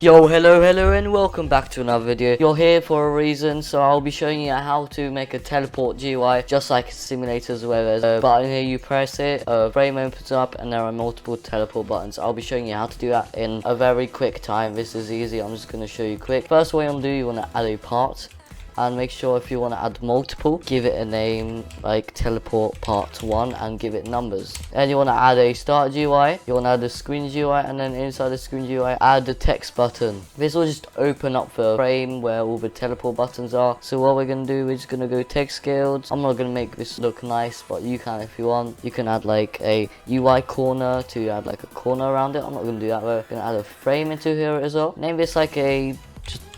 Yo, hello and welcome back to another video. You're here for a reason, so I'll be showing you how to make a teleport GUI just like simulators where there's a button here, you press it, a frame opens up and there are multiple teleport buttons. I'll be showing you how to do that in a very quick time. This is easy, I'm just going to show you quick. First what you want to do, you want to add a part. And make sure if you want to add multiple, give it a name like teleport part 1 and give it numbers. And you want to add a start GUI, you want to add a screen GUI, and then inside the screen GUI add the text button. This will just open up the frame where all the teleport buttons are. So what we're going to do, we're just going to go text scaled. I'm not going to make this look nice, but you can if you want. You can add like a UI corner to add like a corner around it. I'm not going to do that though. I'm going to add a frame into here as well. Name this like a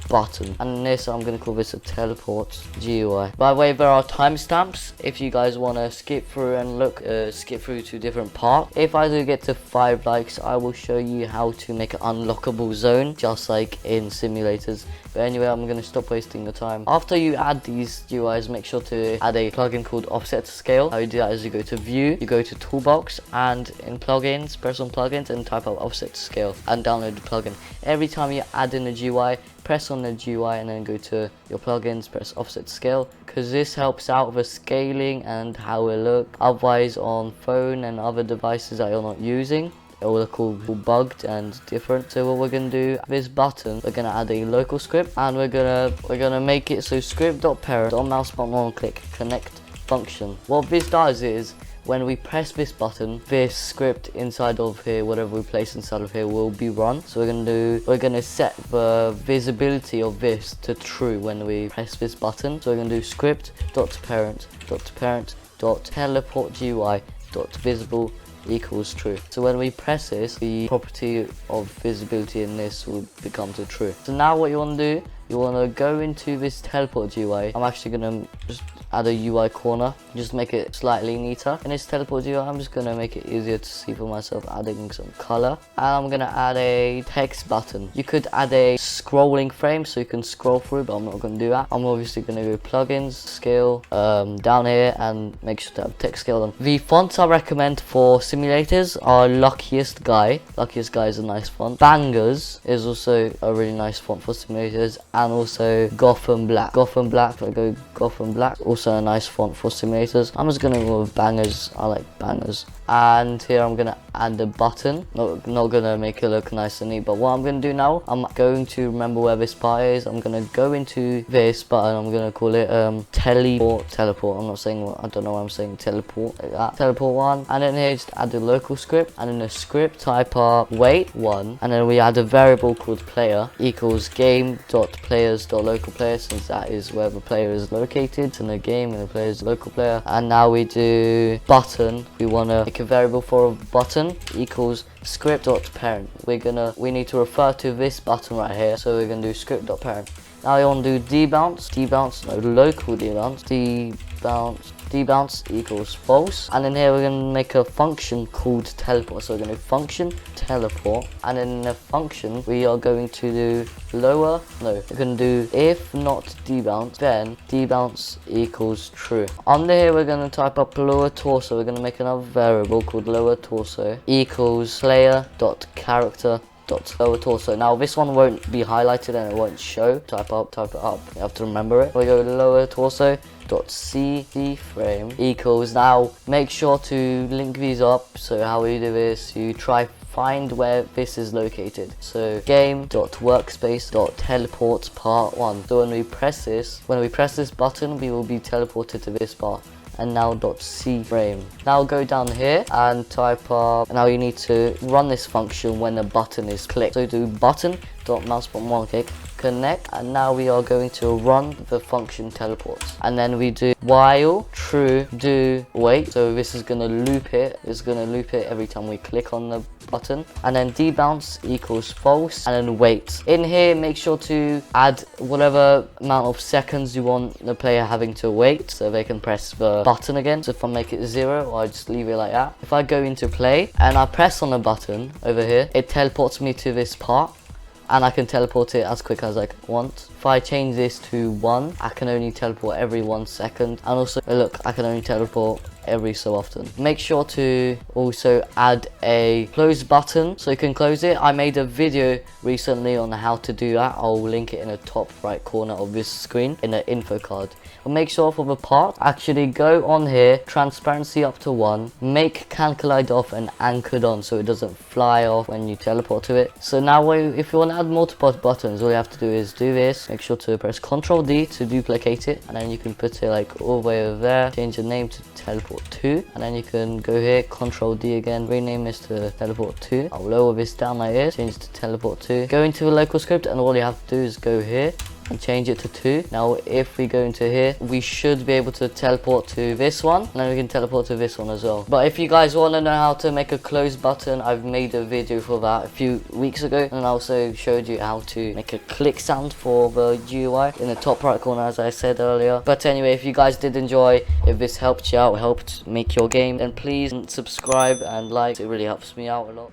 button, and this I'm going to call this a teleport GUI. By the way, there are timestamps if you guys want to skip through and look skip through to different parts. If I do get to 5 likes, I will show you how to make an unlockable zone just like in simulators. But anyway, I'm going to stop wasting your time. After you add these GUIs, make sure to add a plugin called offset to scale. How you do that is you go to view, you go to toolbox, and in plugins, press on plugins and type out offset to scale and download the plugin. Every time you add in a GUI, press on the GUI and then go to your plugins, press offset to scale, because this helps out with scaling and how it looks. Otherwise on phone and other devices that you're not using, it will look all bugged and different. So what we're gonna do, this button, we're gonna add a local script, and we're gonna make it so script.Parent on mouse button one click connect function. What this does is when we press this button, this script inside of here, whatever we place inside of here, will be run. So we're gonna set the visibility of this to true when we press this button. So we're gonna do script.Parent.teleport GUI.visible equals true. So when we press this, the property of visibility in this will become to true. So now what you want to do, you want to go into this teleport GUI. I'm actually going to just add a UI corner, just make it slightly neater. In this teleport GUI, I'm just going to make it easier to see for myself, adding some color. And I'm going to add a text button. You could add a scrolling frame so you can scroll through, but I'm not going to do that. I'm obviously going to go plugins, scale, down here, and make sure to have text scale on. The fonts I recommend for simulators are Luckiest Guy. Luckiest Guy is a nice font. Bangers is also a really nice font for simulators, and also Gotham Black. Gotham Black, I go Gotham Black, also a nice font for simulators. I'm just gonna go with Bangers. I like Bangers. And here I'm gonna add a button. Not gonna make it look nice and neat, but what I'm gonna do now, I'm going to remember where this part is. I'm gonna go into this button. I'm gonna call it teleport. I'm not saying what, I don't know why I'm saying teleport like that. Teleport 1, and then here just add a local script, and in the script type up wait 1, and then we add a variable called player equals game.Players.LocalPlayer, since that is where the player is located. It's in the game and the player is local player. And now we do button. We wanna make a variable for a button equals script.Parent. We need to refer to this button right here, so we're gonna do script.Parent. Now you want to do debounce, local debounce equals false, and then here we're going to make a function called teleport. So we're going to do function teleport, and then in the function we are going to do we're going to do if not debounce, then debounce equals true. Under here we're going to type up LowerTorso. We're going to make another variable called LowerTorso equals player.Character.LowerTorso. Now this one won't be highlighted and it won't show. Type it up. You have to remember it. We go LowerTorso.CFrame equals. Now make sure to link these up. So how we do this, you try find where this is located. So game.workspace.teleport part 1. So when we press this button, we will be teleported to this part. And now .CFrame. Now go down here and type up. Now you need to run this function when the button is clicked. So do button.mouse button one click connect, and now we are going to run the function teleports, and then we do while true do wait. So this is going to loop it. It's going to loop it every time we click on the button, and then debounce equals false, and then wait. In here make sure to add whatever amount of seconds you want the player having to wait so they can press the button again. So if I make it 0, I just leave it like that. If I go into play and I press on the button over here, it teleports me to this part, and I can teleport it as quick as I want. If I change this to 1, I can only teleport every 1 second, and also look, I can only teleport every so often. Make sure to also add a close button so you can close it. I made a video recently on how to do that. I'll link it in the top right corner of this screen in the info card. But make sure for the part, actually go on here, transparency up to 1, make can collide off and anchored on so it doesn't fly off when you teleport to it. So now if you want to add multiple buttons, all you have to do is do this. Make sure to press Ctrl D to duplicate it, and then you can put it like all the way over there. Change the name to teleport 2, and then you can go here, Ctrl D again, rename this to teleport 2. I'll lower this down like this, change it to teleport 2. Go into the local script, and all you have to do is go here and change it to 2. Now if we go into here, we should be able to teleport to this one, and then we can teleport to this one as well. But if you guys want to know how to make a close button, I've made a video for that a few weeks ago, and I also showed you how to make a click sound for the GUI in the top right corner, as I said earlier. But anyway, if you guys did enjoy, if this helped you out, helped make your game, then please subscribe and like. It really helps me out a lot.